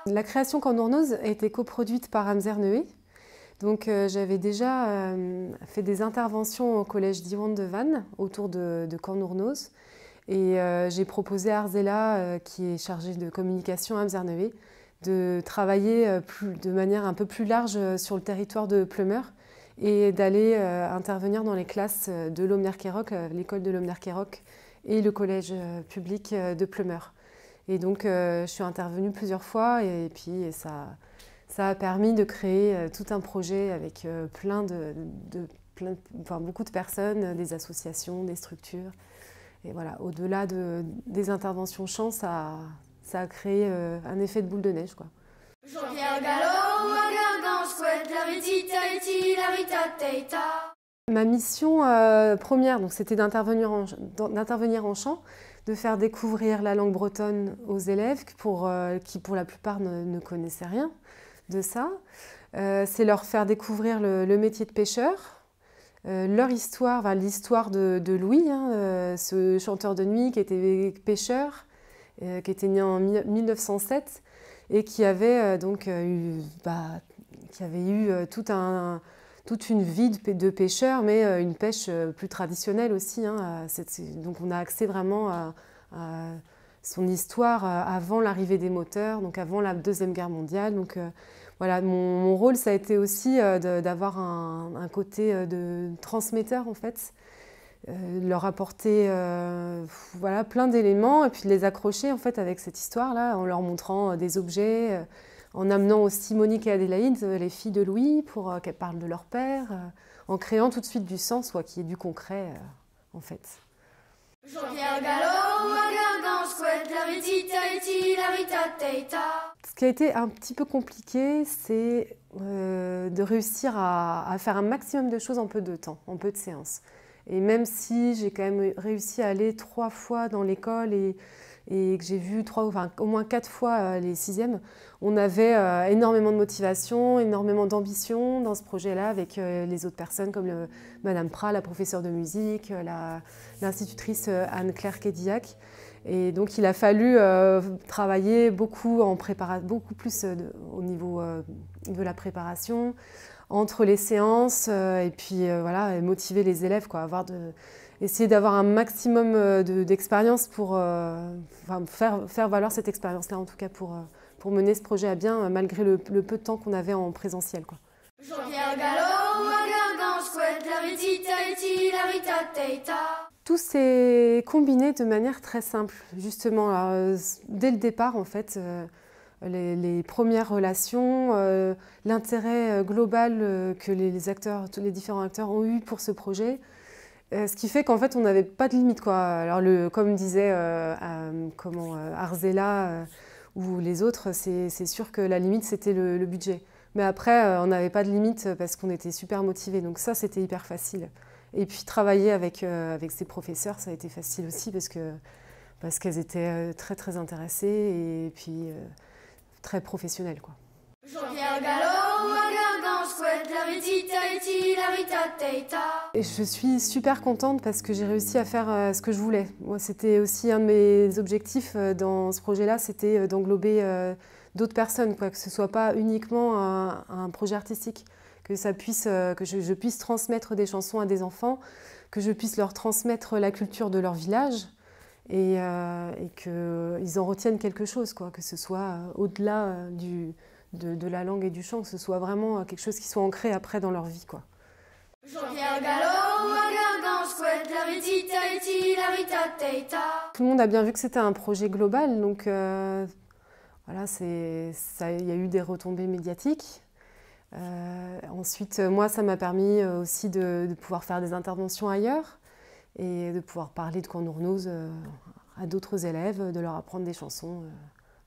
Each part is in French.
La création Cornournoz a été coproduite par Amzer Neué. Donc j'avais déjà fait des interventions au collège d'Iwan de Vannes autour de Cornournoz. Et j'ai proposé à Arzela, qui est chargée de communication à Amzer Neué, de travailler de manière un peu plus large sur le territoire de Pleumeur et d'aller intervenir dans les classes de l'Omner-Quéroc, l'école de l'Omner-Quéroc et le collège public de Pleumeur. Et donc je suis intervenue plusieurs fois et puis ça a permis de créer tout un projet avec beaucoup de personnes, des associations, des structures. Et voilà, au-delà des interventions chant, ça a créé un effet de boule de neige, quoi. Ma mission première, c'était d'intervenir en chant, de faire découvrir la langue bretonne aux élèves qui pour la plupart ne connaissaient rien de ça. C'est leur faire découvrir le métier de pêcheur, leur histoire, l'histoire de Louis, ce chanteur de nuit qui était pêcheur, qui était né en 1907 et qui avait eu toute une vie de pêcheur, mais une pêche plus traditionnelle aussi. Donc on a accès vraiment à son histoire avant l'arrivée des moteurs, donc avant la Deuxième Guerre mondiale. Donc voilà, mon rôle, ça a été aussi d'avoir un côté de transmetteur, en fait, leur apporter plein d'éléments et puis de les accrocher en fait, avec cette histoire-là, en leur montrant des objets, en amenant aussi Monique et Adélaïde, les filles de Louis, pour qu'elles parlent de leur père, en créant tout de suite du sens, qui est du concret, en fait. Ce qui a été un petit peu compliqué, c'est de réussir à faire un maximum de choses en peu de temps, en peu de séances. Et même si j'ai quand même réussi à aller 3 fois dans l'école et que j'ai vu au moins 4 fois les 6e, on avait énormément de motivation, énormément d'ambition dans ce projet-là avec les autres personnes comme Madame Prat, la professeure de musique, l'institutrice Anne-Claire Kédillac. Et donc il a fallu travailler beaucoup plus au niveau de la préparation, entre les séances et puis et motiver les élèves, essayer d'avoir un maximum d'expérience pour faire valoir cette expérience-là, en tout cas pour mener ce projet à bien, malgré le peu de temps qu'on avait en présentiel, quoi. Tout s'est combiné de manière très simple, justement. Alors, dès le départ, en fait, les premières relations, l'intérêt global que les différents acteurs ont eu pour ce projet, ce qui fait qu'en fait, on n'avait pas de limite, quoi. Alors, comme disait Arzela ou les autres, c'est sûr que la limite, c'était le budget. Mais après, on n'avait pas de limite parce qu'on était super motivés. Donc ça, c'était hyper facile. Et puis, travailler avec ces professeurs, ça a été facile aussi parce qu'elles étaient très, très intéressées et puis très professionnelles, quoi. Et je suis super contente parce que j'ai réussi à faire ce que je voulais. Moi, c'était aussi un de mes objectifs dans ce projet-là, c'était d'englober d'autres personnes, que ce ne soit pas uniquement un projet artistique, que je puisse transmettre des chansons à des enfants, que je puisse leur transmettre la culture de leur village et qu'ils en retiennent quelque chose, que ce soit au-delà de la langue et du chant, que ce soit vraiment quelque chose qui soit ancré après dans leur vie, quoi. Tout le monde a bien vu que c'était un projet global, donc voilà, il y a eu des retombées médiatiques. Ensuite, moi, ça m'a permis aussi de pouvoir faire des interventions ailleurs et de pouvoir parler de Cornournoz à d'autres élèves, de leur apprendre des chansons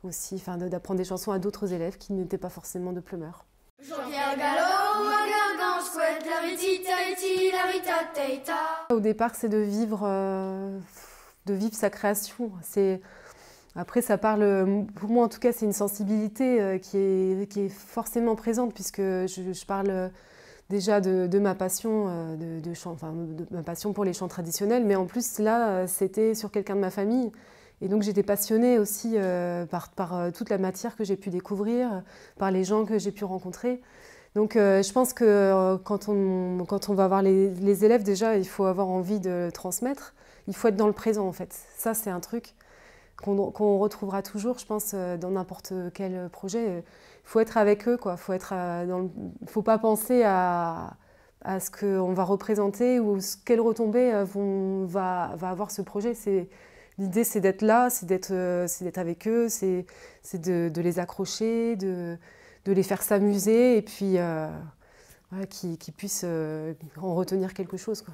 aussi, d'apprendre des chansons à d'autres élèves qui n'étaient pas forcément de Pleumeur. Au départ, c'est de vivre sa création. Après, ça parle, pour moi en tout cas, c'est une sensibilité qui est forcément présente puisque je parle déjà de ma passion de chant, enfin, de ma passion pour les chants traditionnels, mais en plus là c'était sur quelqu'un de ma famille et donc j'étais passionnée aussi par toute la matière que j'ai pu découvrir, par les gens que j'ai pu rencontrer. Donc je pense que quand on va voir les élèves déjà il faut avoir envie de transmettre, il faut être dans le présent en fait. Ça c'est un truc qu'on retrouvera toujours, je pense, dans n'importe quel projet. Il faut être avec eux, quoi. Faut pas penser à ce qu'on va représenter ou quelles retombées va avoir ce projet. L'idée, c'est d'être là, c'est d'être avec eux, c'est de les accrocher, de les faire s'amuser et puis voilà, qu'ils puissent en retenir quelque chose, quoi.